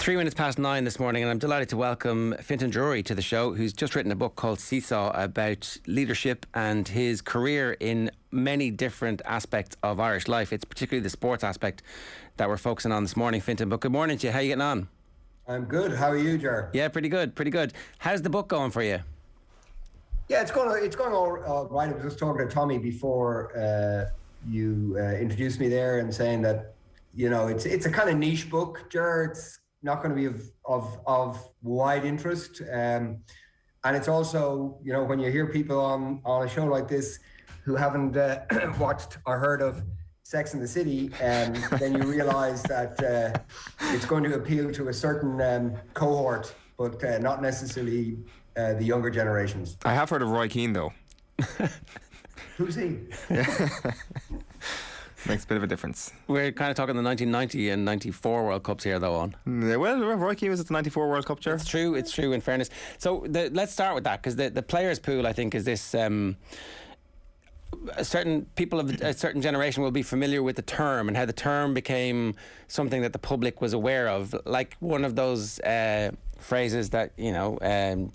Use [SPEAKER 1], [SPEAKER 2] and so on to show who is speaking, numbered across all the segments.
[SPEAKER 1] 3 minutes past 9 this morning, and I'm delighted to welcome Fintan Drury to the show, who's just written a book called Seesaw about leadership and his career in many different aspects of Irish life. It's particularly the sports aspect that we're focusing on this morning, Fintan. But good morning to you. How are you getting on?
[SPEAKER 2] I'm good. How are you, Ger?
[SPEAKER 1] Yeah, pretty good, pretty good. How's the book going for you?
[SPEAKER 2] Yeah, it's going all right. I was just talking to Tommy before you introduced me there and saying that, you know, it's a kind of niche book, Ger. It's not going to be of wide interest. And it's also, you know, when you hear people on a show like this who haven't watched or heard of Sex and the City, then you realise that it's going to appeal to a certain cohort, but not necessarily the younger generations.
[SPEAKER 3] I have heard of Roy Keane, though.
[SPEAKER 2] Who's he?
[SPEAKER 3] Makes a bit of a difference.
[SPEAKER 1] We're kind of talking the 1990 and 94 World Cups here, though, on.
[SPEAKER 3] Well, Roy Keane was at the 94 World Cup, chair.
[SPEAKER 1] It's true, in fairness. So let's start with that, because the players' pool, I think, is this... certain people of a certain generation will be familiar with the term and how the term became something that the public was aware of, like one of those phrases that, you know,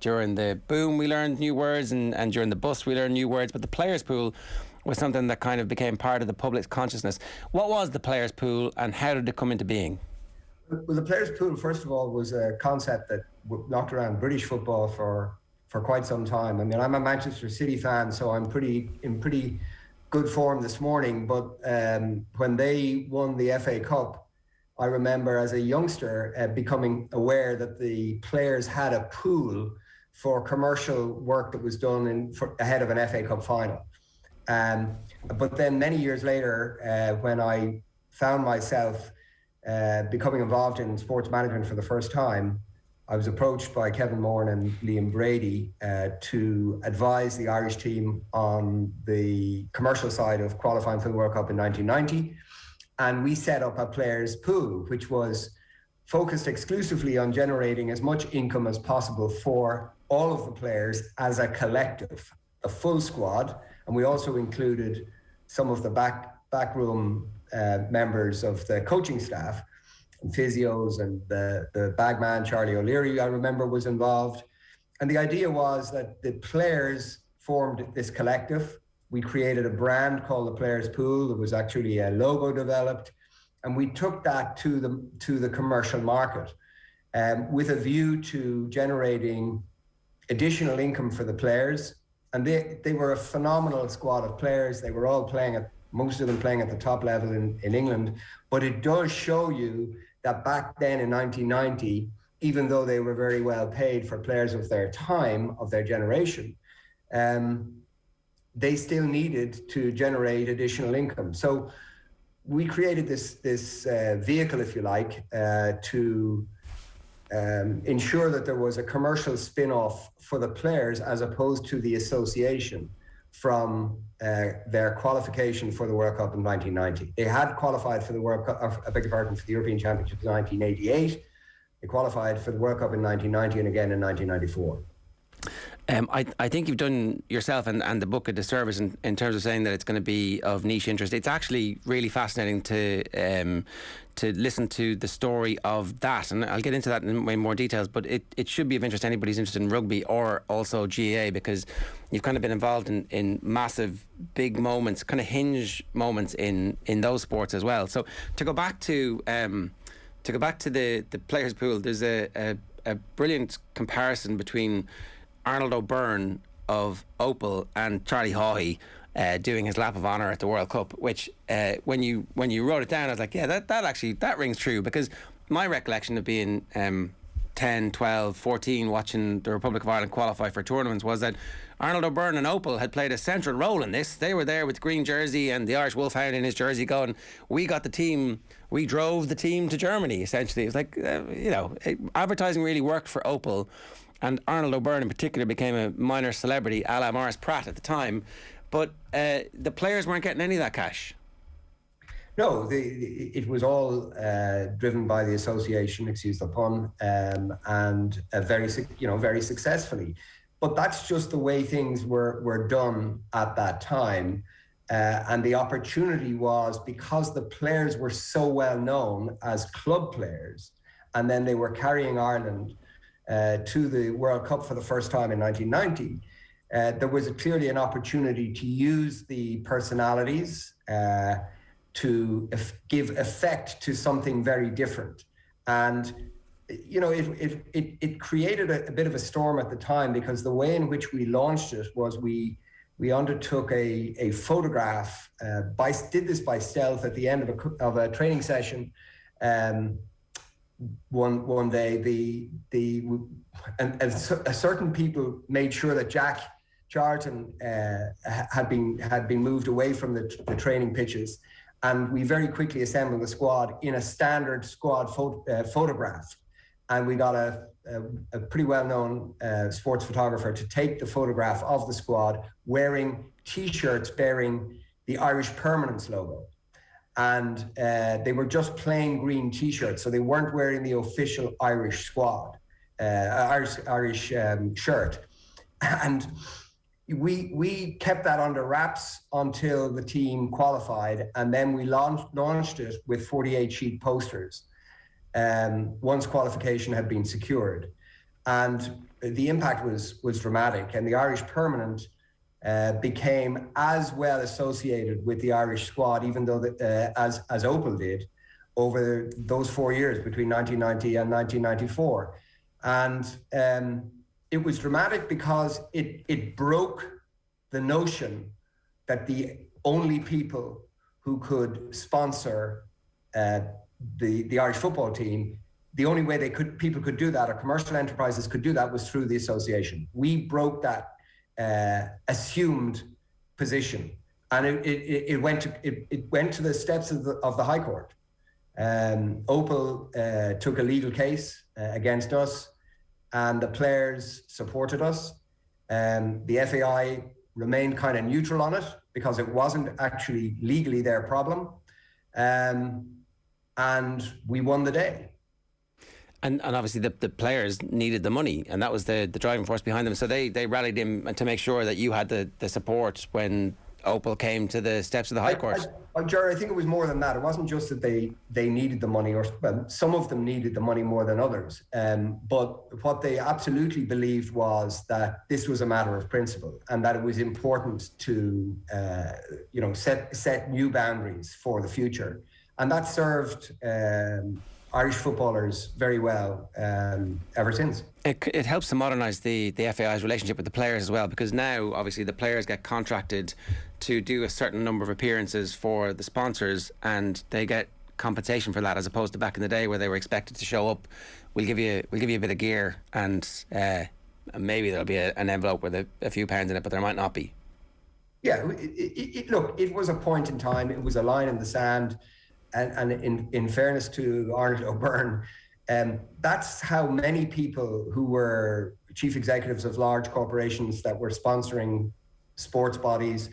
[SPEAKER 1] during the boom we learned new words and during the bust we learned new words, but the players' pool was something that kind of became part of the public's consciousness. What was the players' pool and how did it come into being?
[SPEAKER 2] Well, the players' pool, first of all, was a concept that knocked around British football for quite some time. I mean, I'm a Manchester City fan, so I'm in pretty good form this morning. But when they won the FA Cup, I remember as a youngster becoming aware that the players had a pool for commercial work that was done ahead of an FA Cup final. But then many years later, when I found myself becoming involved in sports management for the first time, I was approached by Kevin Moran and Liam Brady to advise the Irish team on the commercial side of qualifying for the World Cup in 1990. And we set up a players' pool, which was focused exclusively on generating as much income as possible for all of the players as a collective, a full squad. And we also included some of the backroom members of the coaching staff, and physios, and the bagman, Charlie O'Leary, I remember, was involved. And the idea was that the players formed this collective. We created a brand called the Players Pool. There was actually a logo developed. And we took that to the commercial market with a view to generating additional income for the players. And they were a phenomenal squad of players. They were all most of them playing at the top level in England. But it does show you that back then in 1990, even though they were very well paid for players of their time, of their generation, they still needed to generate additional income. So we created this vehicle, if you like, to ensure that there was a commercial spin-off for the players as opposed to the association from their qualification for the World Cup in 1990. They had qualified for the World Cup, I beg your pardon, for the European Championship in 1988. They qualified for the World Cup in 1990 and again in 1994.
[SPEAKER 1] I think you've done yourself and the book a disservice in terms of saying that it's going to be of niche interest. It's actually really fascinating to listen to the story of that, and I'll get into that in way more details, but it should be of interest to anybody who's interested in rugby or also GAA, because you've kind of been involved in massive big moments, kind of hinge moments in those sports as well. So to go back to the players' pool, there's a brilliant comparison between Arnold O'Byrne of Opel and Charlie Haughey doing his lap of honour at the World Cup, which when you wrote it down, I was like, yeah, that rings true, because my recollection of being 10, 12, 14 watching the Republic of Ireland qualify for tournaments was that Arnold O'Byrne and Opel had played a central role in this. They were there with the green jersey and the Irish Wolfhound in his jersey going, we got the team, we drove the team to Germany, essentially. It was like, advertising really worked for Opel, and Arnold O'Byrne in particular became a minor celebrity a la Morris Pratt at the time. But the players weren't getting any of that cash.
[SPEAKER 2] No, it was all driven by the association, excuse the pun, and very successfully. But that's just the way things were done at that time. And the opportunity was, because the players were so well known as club players, and then they were carrying Ireland to the World Cup for the first time in 1990, there was clearly an opportunity to use the personalities to give effect to something very different. And you know, it created a bit of a storm at the time, because the way in which we launched it was we undertook a photograph, did this by stealth at the end of a training session. One day, and certain people made sure that Jack Charlton had been moved away from the training pitches, and we very quickly assembled the squad in a standard squad photograph. And we got a pretty well-known sports photographer to take the photograph of the squad wearing T-shirts bearing the Irish Permanence logo. And they were just plain green T-shirts, so they weren't wearing the official Irish squad, Irish shirt. And we kept that under wraps until the team qualified, and then we launched it with 48-sheet posters once qualification had been secured. And the impact was dramatic, and the Irish Permanent became as well associated with the Irish squad, even though as Opel did, over those 4 years between 1990 and 1994. And it was dramatic because it broke the notion that the only people who could sponsor the Irish football team, the only way people could do that, or commercial enterprises could do that, was through the association. We broke that assumed position, and it went to the steps of the High Court. Opel took a legal case against us, and the players supported us. The FAI remained kind of neutral on it because it wasn't actually legally their problem, and we won the day.
[SPEAKER 1] And obviously the players needed the money, and that was the driving force behind them. So they rallied him to make sure that you had the support when Opel came to the steps of the High Court.
[SPEAKER 2] Jerry, I think it was more than that. It wasn't just that they needed the money, or some of them needed the money more than others. But what they absolutely believed was that this was a matter of principle, and that it was important to set new boundaries for the future. And that served Irish footballers very well ever since.
[SPEAKER 1] It helps to modernise the FAI's relationship with the players as well, because now obviously the players get contracted to do a certain number of appearances for the sponsors, and they get compensation for that, as opposed to back in the day where they were expected to show up. We'll give you a bit of gear, and maybe there'll be an envelope with a few pounds in it, but there might not be.
[SPEAKER 2] Yeah, look, it was a point in time. It was a line in the sand. And in fairness to Arnold O'Byrne, that's how many people who were chief executives of large corporations that were sponsoring sports bodies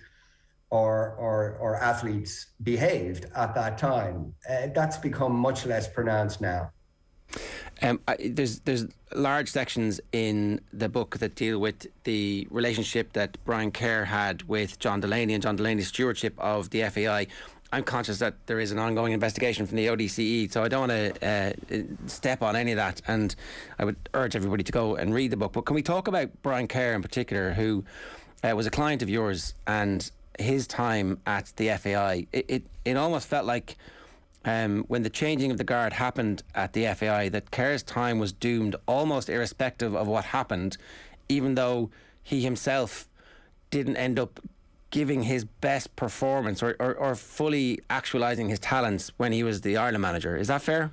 [SPEAKER 2] or athletes behaved at that time. That's become much less pronounced now.
[SPEAKER 1] There's large sections in the book that deal with the relationship that Brian Kerr had with John Delaney and John Delaney's stewardship of the FAI. I'm conscious that there is an ongoing investigation from the ODCE, so I don't want to step on any of that, and I would urge everybody to go and read the book. But can we talk about Brian Kerr in particular, who was a client of yours, and his time at the FAI? It almost felt like when the changing of the guard happened at the FAI, that Kerr's time was doomed, almost irrespective of what happened, even though he himself didn't end up giving his best performance or fully actualising his talents when he was the Ireland manager. Is that fair?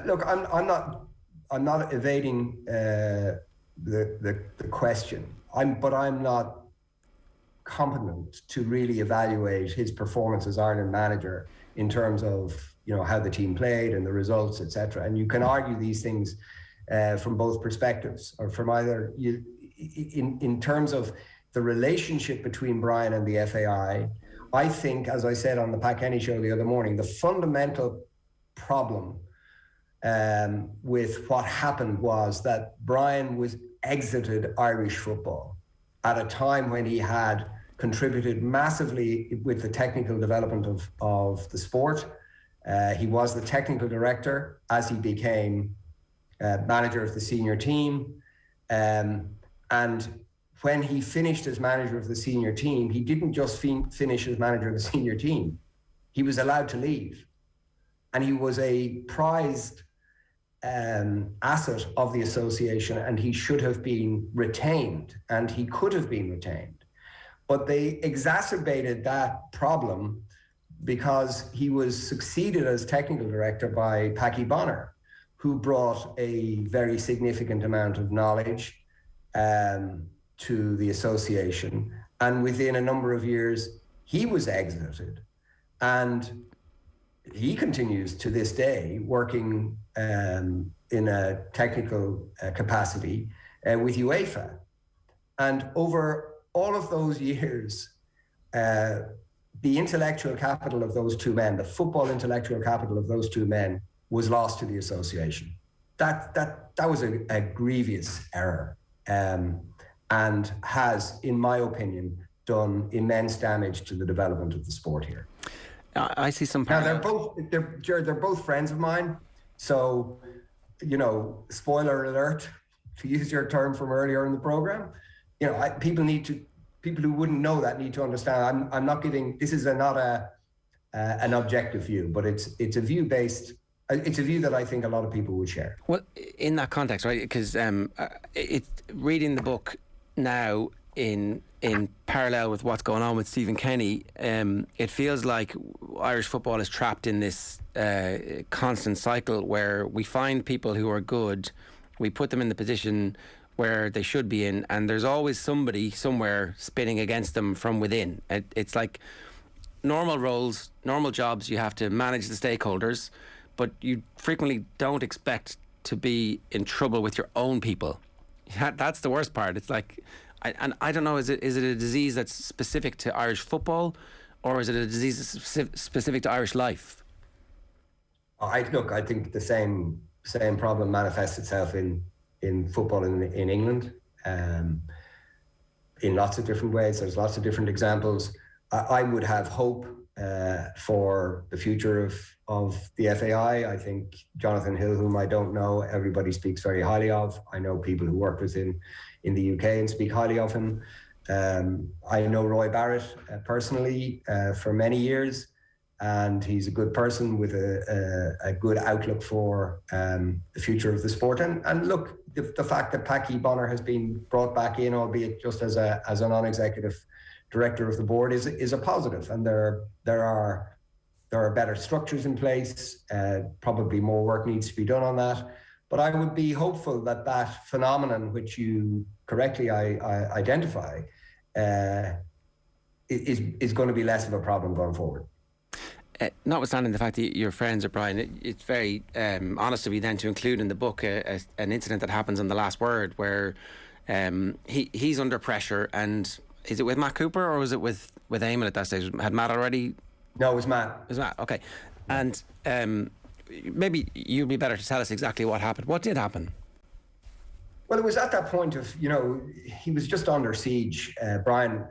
[SPEAKER 2] Look, I'm not evading the question. But I'm not competent to really evaluate his performance as Ireland manager in terms of how the team played and the results, etc. And you can argue these things from both perspectives, or from either in terms of the relationship between Brian and the FAI. I think, as I said on the Pat Kenny show the other morning, the fundamental problem with what happened was that Brian was exited Irish football at a time when he had contributed massively with the technical development of the sport, He was the technical director as he became manager of the senior team. And when he finished as manager of the senior team, he didn't just finish as manager of the senior team. He was allowed to leave. And he was a prized asset of the association, and he should have been retained, and he could have been retained. But they exacerbated that problem because he was succeeded as technical director by Páidí Bonner, who brought a very significant amount of knowledge to the association. And within a number of years, he was exited. And he continues to this day working in a technical capacity with UEFA. And over all of those years, the intellectual capital of those two men, the football intellectual capital of those two men, was lost to the association. That was a grievous error, and has, in my opinion, done immense damage to the development of the sport here.
[SPEAKER 1] I see some.
[SPEAKER 2] Now they're both friends of mine, so spoiler alert, to use your term from earlier in the program. People who wouldn't know that need to understand. I'm not giving. This is not an objective view, but it's a view based. It's a view that I think a lot of people would share.
[SPEAKER 1] Well, in that context, right? Because reading the book now in parallel with what's going on with Stephen Kenny, it feels like Irish football is trapped in this constant cycle where we find people who are good, we put them in the position where they should be in, and there's always somebody somewhere spinning against them from within. It's like normal roles, normal jobs, you have to manage the stakeholders, but you frequently don't expect to be in trouble with your own people. That's the worst part. It's like, I don't know, is it a disease that's specific to Irish football, or is it a disease that's specific to Irish life?
[SPEAKER 2] I think the same problem manifests itself in football in England, in lots of different ways. There's lots of different examples. I would have hope for the future of the FAI. I think Jonathan Hill, whom I don't know, everybody speaks very highly of. I know people who work with him in the UK and speak highly of him. I know Roy Barrett personally for many years, and he's a good person with a good outlook for the future of the sport. And look, the fact that Páidí Bonner has been brought back in, albeit just as a non-executive director of the board, is a positive. And there are better structures in place. Probably more work needs to be done on that. But I would be hopeful that phenomenon, which you correctly identify, is going to be less of a problem going forward.
[SPEAKER 1] Notwithstanding the fact that you're friends with Brian, it's very honest of you then to include in the book an incident that happens on the last word where he's under pressure. And is it with Matt Cooper or was it with Eamon at that stage? Had Matt already?
[SPEAKER 2] No, it was Matt.
[SPEAKER 1] It was Matt, okay. And maybe you'd be better to tell us exactly what happened. What did happen?
[SPEAKER 2] Well, it was at that point of, he was just under siege, Brian,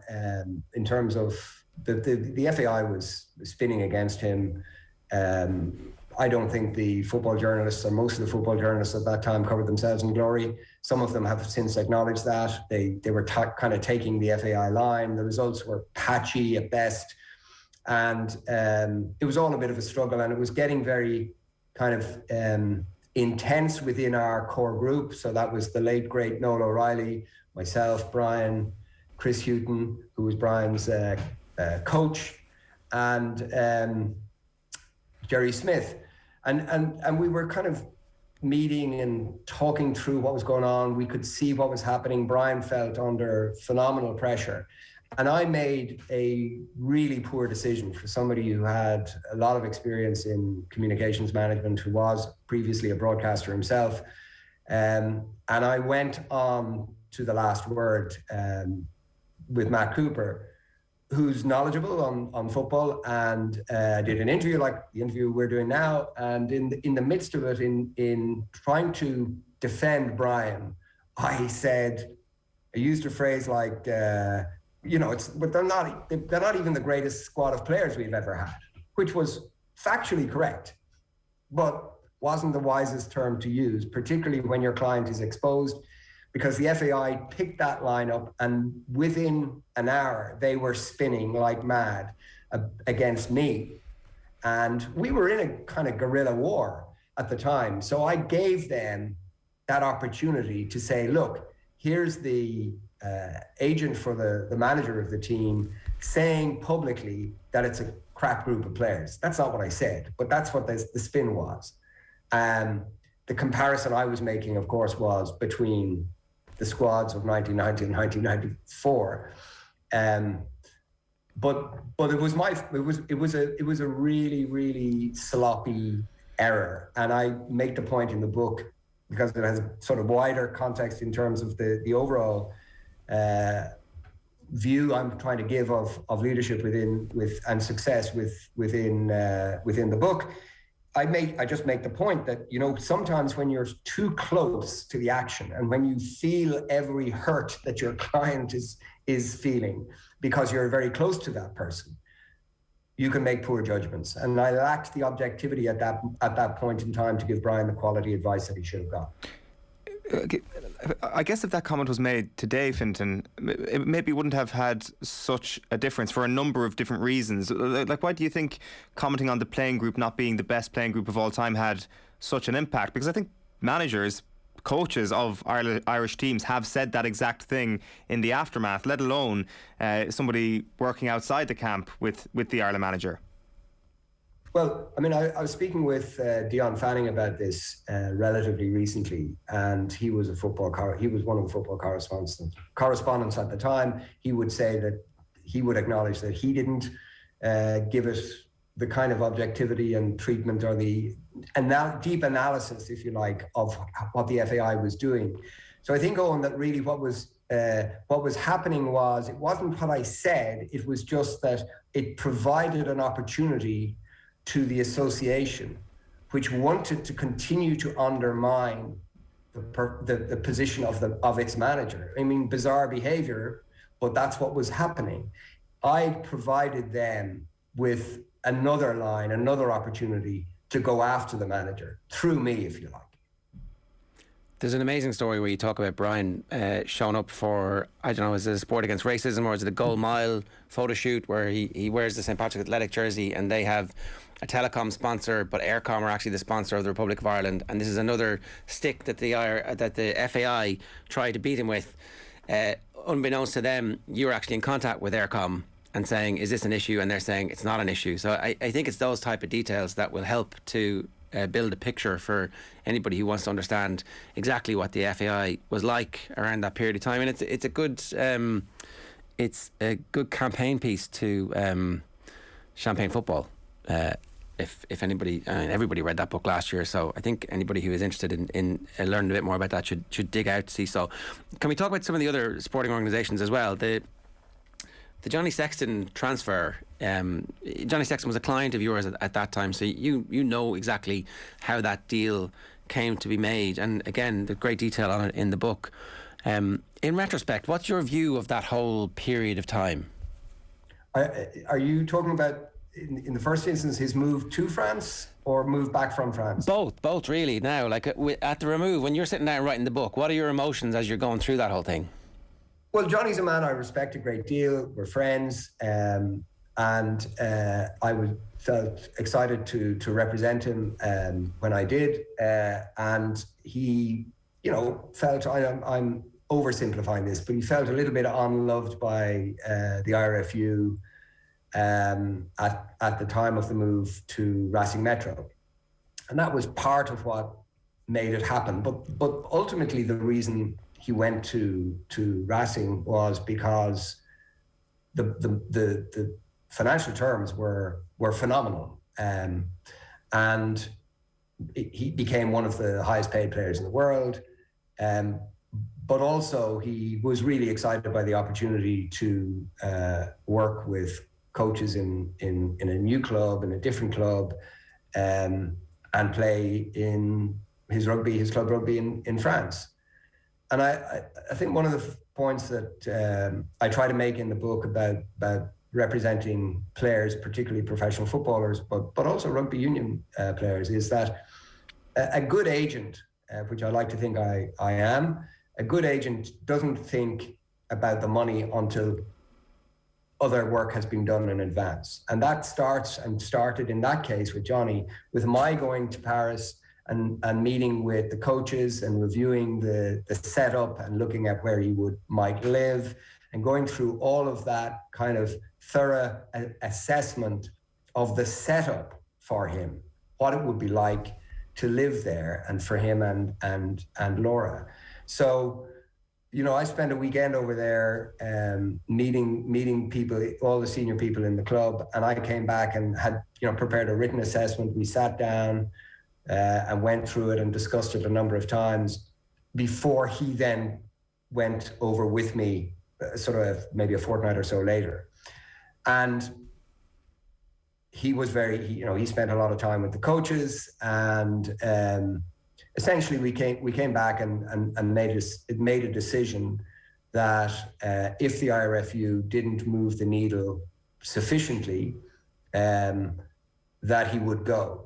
[SPEAKER 2] in terms of the FAI was spinning against him. I don't think the football journalists, or most of the football journalists at that time, covered themselves in glory. Some of them have since acknowledged that. They were kind of taking the FAI line. The results were patchy at best. And it was all a bit of a struggle, and it was getting very kind of intense within our core group. So that was the late, great Noel O'Reilly, myself, Brian, Chris Houghton, who was Brian's coach, and Jerry Smith. And we were kind of meeting and talking through what was going on. We could see what was happening. Brian felt under phenomenal pressure. And I made a really poor decision for somebody who had a lot of experience in communications management, who was previously a broadcaster himself. And I went on to the last word with Matt Cooper, who's knowledgeable on football, and did an interview like the interview we're doing now. And in the midst of it, in trying to defend Brian, I used a phrase like, but they're not even the greatest squad of players we've ever had, which was factually correct, but wasn't the wisest term to use, particularly when your client is exposed, because the FAI picked that line up, and within an hour, they were spinning like mad against me. And we were in a kind of guerrilla war at the time. So I gave them that opportunity to say, look, here's the agent for the manager of the team saying publicly that it's a crap group of players. That's not what I said, but that's what the spin was. The comparison I was making, of course, was between the squads of 1990 and 1994. But it was a really, really sloppy error. And I make the point in the book, because it has a sort of wider context in terms of the overall view I'm trying to give of leadership and success within the book. I just make the point that, you know, sometimes when you're too close to the action and when you feel every hurt that your client is feeling because you're very close to that person, you can make poor judgments. And I lacked the objectivity at that point in time to give Brian the quality advice that he should have got.
[SPEAKER 3] I guess if that comment was made today, Fintan, it maybe wouldn't have had such a difference for a number of different reasons. Like, why do you think commenting on the playing group not being the best playing group of all time had such an impact? Because I think managers, coaches of Irish teams have said that exact thing in the aftermath, let alone somebody working outside the camp with the Ireland manager.
[SPEAKER 2] Well, I mean, I was speaking with Dion Fanning about this relatively recently, and he was one of the football correspondents at the time. He would say that he would acknowledge that he didn't give it the kind of objectivity and treatment or the deep analysis, if you like, of what the FAI was doing. So I think, Owen, that really what was happening was, it wasn't what I said, it was just that it provided an opportunity to the association, which wanted to continue to undermine the position of its manager. I mean, bizarre behavior, but that's what was happening. I provided them with another line, another opportunity to go after the manager through me, if you like.
[SPEAKER 1] There's an amazing story where you talk about Brian showing up for, I don't know, is it a sport against racism or is it a gold mile photo shoot where he wears the St. Patrick's Athletic jersey and they have a telecom sponsor, but Aircom are actually the sponsor of the Republic of Ireland, and this is another stick that the FAI tried to beat him with. Unbeknownst to them, you were actually in contact with Aircom and saying, is this an issue? And they're saying it's not an issue. So I think it's those type of details that will help to build a picture for anybody who wants to understand exactly what the FAI was like around that period of time. And it's a good campaign piece to Champagne football. If anybody, everybody read that book last year, so I think anybody who is interested in learning a bit more about that should dig out Seesaw. Can we talk about some of the other sporting organisations as well? The Johnny Sexton transfer. Johnny Sexton was a client of yours at that time, so you know exactly how that deal came to be made, and again, the great detail on it in the book. In retrospect, what's your view of that whole period of time?
[SPEAKER 2] Are you talking about, in the first instance, his move to France or move back from France?
[SPEAKER 1] Both really. Now, like at the remove, when you're sitting down writing the book, what are your emotions as you're going through that whole thing?
[SPEAKER 2] Well, Johnny's a man I respect a great deal. We're friends, and I felt excited to represent him when I did, and he, felt, I'm oversimplifying this, but he felt a little bit unloved by the IRFU at the time of the move to Racing Metro, and that was part of what made it happen. But ultimately, the reason he went to Racing was because the financial terms were phenomenal, and he became one of the highest paid players in the world. But also, he was really excited by the opportunity to work with coaches in a new club, in a different club, and play in his club rugby in France. And I think one of the points that I try to make in the book about representing players, particularly professional footballers, but also rugby union players, is that a good agent, which I like to think I am, a good agent doesn't think about the money until other work has been done in advance. And that started in that case with Johnny, with my going to Paris and meeting with the coaches and reviewing the setup and looking at where he might live and going through all of that kind of thorough assessment of the setup for him, what it would be like to live there, and for him and Laura. So, you know, I spent a weekend over there meeting people, all the senior people in the club, and I came back and had, you know, prepared a written assessment. We sat down and went through it and discussed it a number of times before he then went over with me sort of maybe a fortnight or so later. And he was he spent a lot of time with the coaches, and essentially we came back and made a decision that if the IRFU didn't move the needle sufficiently, that he would go.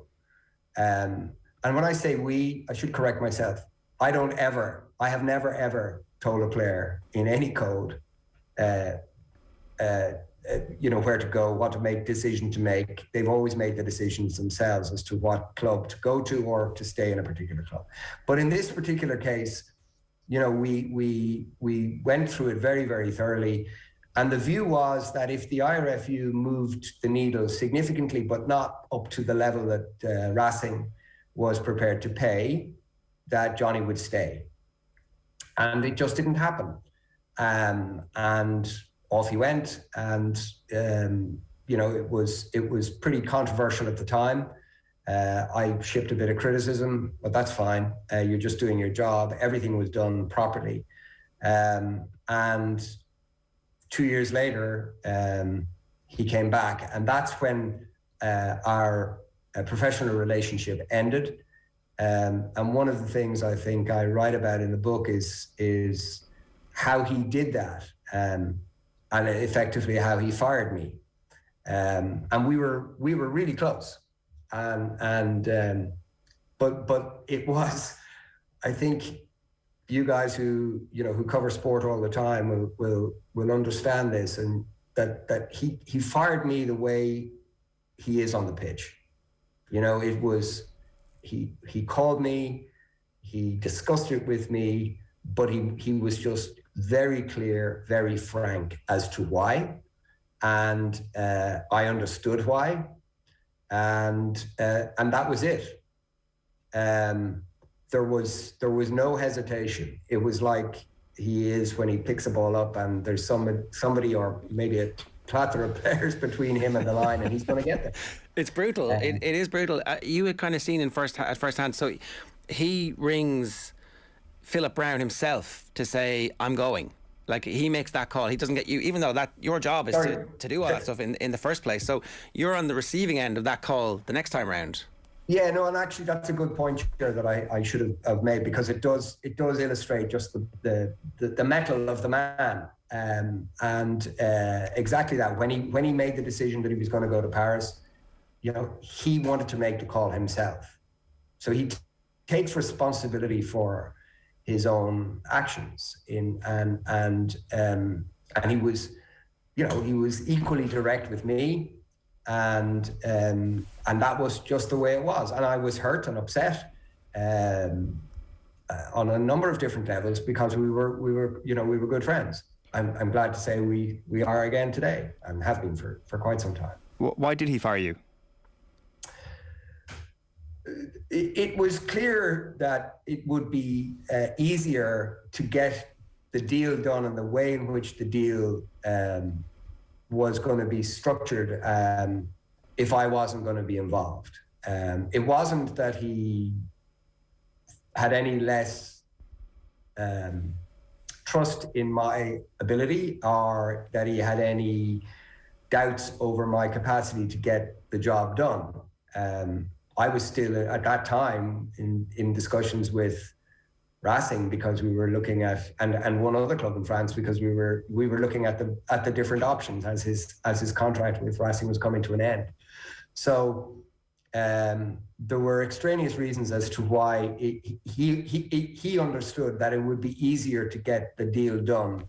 [SPEAKER 2] And when I say we, I should correct myself. I have never ever told a player in any code, where to go, what decision to make. They've always made the decisions themselves as to what club to go to or to stay in a particular club. But in this particular case, you know, we went through it very, very thoroughly. And the view was that if the IRFU moved the needle significantly, but not up to the level that Racing was prepared to pay, that Johnny would stay. And it just didn't happen. And off he went. And, it was pretty controversial at the time. I shipped a bit of criticism, but that's fine. You're just doing your job. Everything was done properly. And 2 years later, he came back, and that's when our professional relationship ended. And one of the things I think I write about in the book is how he did that, and effectively how he fired me. And we were really close. But it was, I think, you guys who cover sport all the time will understand this, and that he fired me the way he is on the pitch. You know, it was he called me, he discussed it with me, but he was just very clear, very frank as to why, and I understood why, and that was it. There was no hesitation. It was like he is when he picks a ball up and there's somebody or maybe a plethora of players between him and the line, and he's going to get there.
[SPEAKER 1] It's brutal. It is brutal. You had kind of seen at first hand. So he rings Philip Brown himself to say, I'm going. Like, he makes that call. He doesn't get you, even though that your job is to do all that stuff in the first place. So you're on the receiving end of that call the next time round.
[SPEAKER 2] Yeah, no, and actually that's a good point here that I should have made, because it does illustrate just the mettle of the man, and exactly that. When he made the decision that he was going to go to Paris, you know, he wanted to make the call himself, so he takes responsibility for his own actions. And he was, he was equally direct with me. And that was just the way it was. And I was hurt and upset on a number of different levels, because we were good friends. I'm glad to say we are again today, and have been for quite some time.
[SPEAKER 3] Why did he fire you?
[SPEAKER 2] It was clear that it would be easier to get the deal done in the way in which the deal was going to be structured if I wasn't going to be involved. It wasn't that he had any less trust in my ability, or that he had any doubts over my capacity to get the job done. I was still at that time in discussions with Racing because we were looking at, and one other club in France because we were looking at the different options as his contract with Racing was coming to an end. So there were extraneous reasons as to why he understood that it would be easier to get the deal done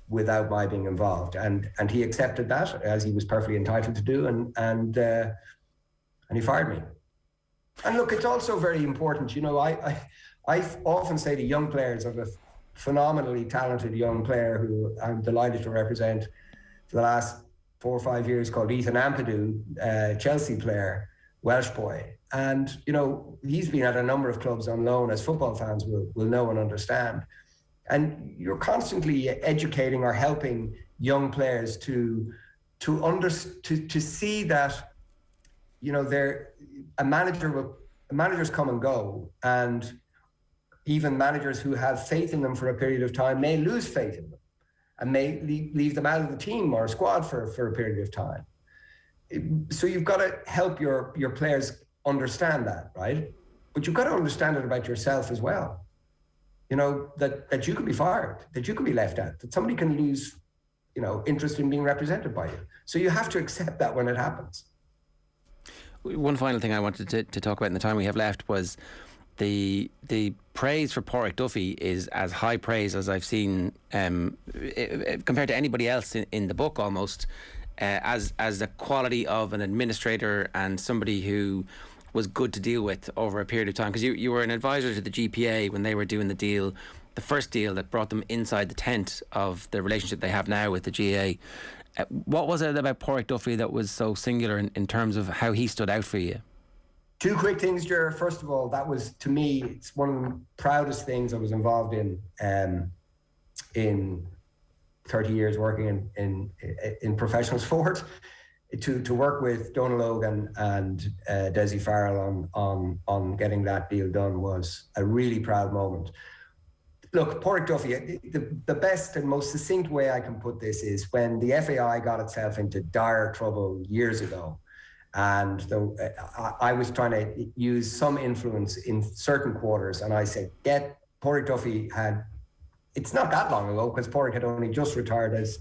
[SPEAKER 2] without my being involved, and he accepted that, as he was perfectly entitled to do, and he fired me. And look, it's also very important, you know, I often say to young players, of a phenomenally talented young player who I'm delighted to represent for the last 4 or 5 years, called Ethan Ampadu, Chelsea player, Welsh boy. And, you know, he's been at a number of clubs on loan, as football fans will know and understand. And you're constantly educating or helping young players to see that, you know, managers come and go, and even managers who have faith in them for a period of time may lose faith in them and may leave them out of the team or squad for a period of time. So you've got to help your players understand that, right? But you've got to understand it about yourself as well. You know, that you could be fired, that you could be left out, that somebody can lose, you know, interest in being represented by you. So you have to accept that when it happens.
[SPEAKER 1] One final thing I wanted to talk about in the time we have left was the praise for Páidí Duffy is as high praise as I've seen compared to anybody else in the book, almost, as the quality of an administrator and somebody who was good to deal with over a period of time, because you were an advisor to the GPA when they were doing the deal, the first deal that brought them inside the tent of the relationship they have now with the GAA. What was it about Páidí Duffy that was so singular in terms of how he stood out for you?
[SPEAKER 2] 2 quick things, Ger. First of all, that was, to me, it's one of the proudest things I was involved in 30 years working in professional sport. To work with Donal Logan and Desi Farrell on getting that deal done was a really proud moment. Look, Páidí Duffy, the best and most succinct way I can put this is when the FAI got itself into dire trouble years ago, and I was trying to use some influence in certain quarters, and I said, Páidí Duffy it's not that long ago, because Páidí had only just retired as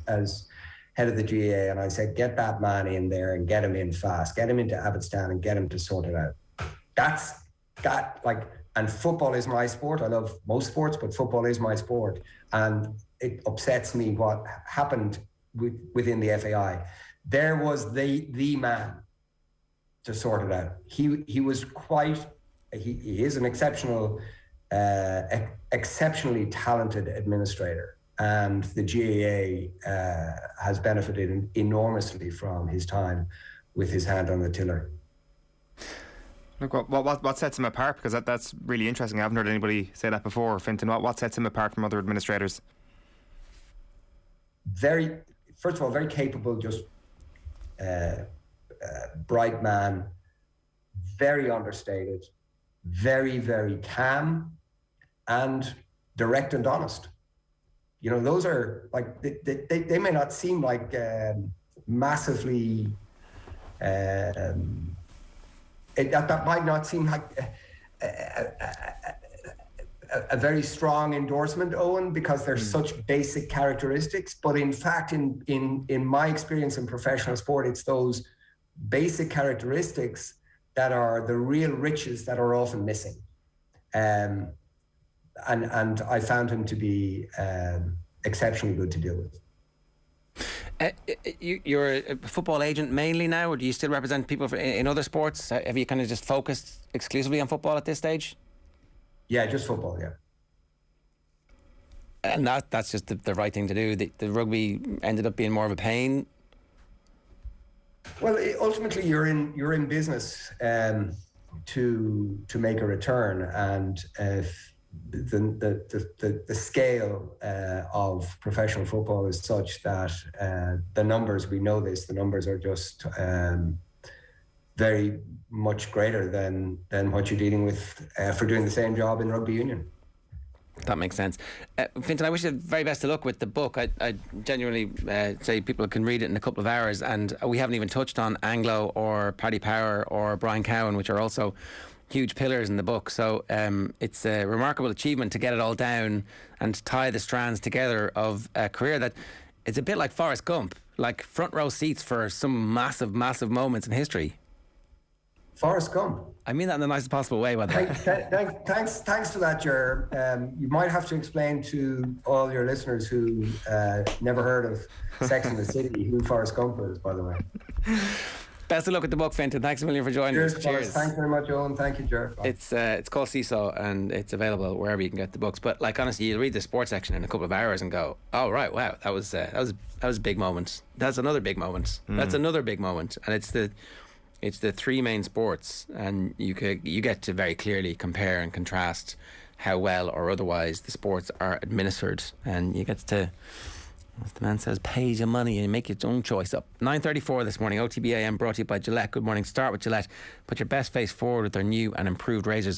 [SPEAKER 2] head of the GAA, and I said, get that man in there and get him in fast, get him into Abbottstown and get him to sort it out. And football is my sport. I love most sports, but football is my sport. And it upsets me what happened within the FAI. There was the man to sort it out. He was he is an exceptionally talented administrator. And the GAA has benefited enormously from his time with his hand on the tiller.
[SPEAKER 3] Look, what sets him apart? Because that's really interesting. I haven't heard anybody say that before, Fintan. What sets him apart from other administrators?
[SPEAKER 2] First of all, very capable, just bright man, very understated, very, very calm, and direct and honest. You know, those are like, they may not seem like massively, that might not seem like a very strong endorsement, Owen, because they're such basic characteristics. But in fact, in my experience in professional sport, it's those basic characteristics that are the real riches that are often missing. And I found him to be exceptionally good to deal with.
[SPEAKER 1] You're a football agent mainly now, or do you still represent people in other sports? Have you kind of just focused exclusively on football at this stage?
[SPEAKER 2] Yeah, just football, yeah.
[SPEAKER 1] And that's just the right thing to do. The rugby ended up being more of a pain.
[SPEAKER 2] Well, ultimately, you're in business to make a return, and the scale of professional football is such that the numbers, we know this, the numbers are just very much greater than what you're dealing with for doing the same job in rugby union.
[SPEAKER 1] That makes sense. Fintan, I wish you the very best of luck with the book. I genuinely say people can read it in a couple of hours, and we haven't even touched on Anglo or Paddy Power or Brian Cowan, which are also huge pillars in the book. So it's a remarkable achievement to get it all down and tie the strands together of a career that it's a bit like Forrest Gump, like front row seats for some massive, massive moments in history.
[SPEAKER 2] Forrest Gump.
[SPEAKER 1] I mean that in the nicest possible way, by the way.
[SPEAKER 2] Thanks for that, Ger. You might have to explain to all your listeners who never heard of Sex and the City who Forrest Gump is, by the way.
[SPEAKER 1] Best of luck with the book, Fintan. Thanks a million for joining us.
[SPEAKER 2] Cheers. Thanks very much, Owen. Thank you, Ger.
[SPEAKER 1] It's called Seesaw, and it's available wherever you can get the books. But like honestly, you'll read the sports section in a couple of hours and go, "Oh right, wow, that was a big moment. That's another big moment. That's another big moment." And it's the three main sports, and you get to very clearly compare and contrast how well or otherwise the sports are administered, and you get to, as the man says, pay your money and make your own choice up. 9:34 this morning, OTB AM brought to you by Gillette. Good morning. Start with Gillette. Put your best face forward with their new and improved razors.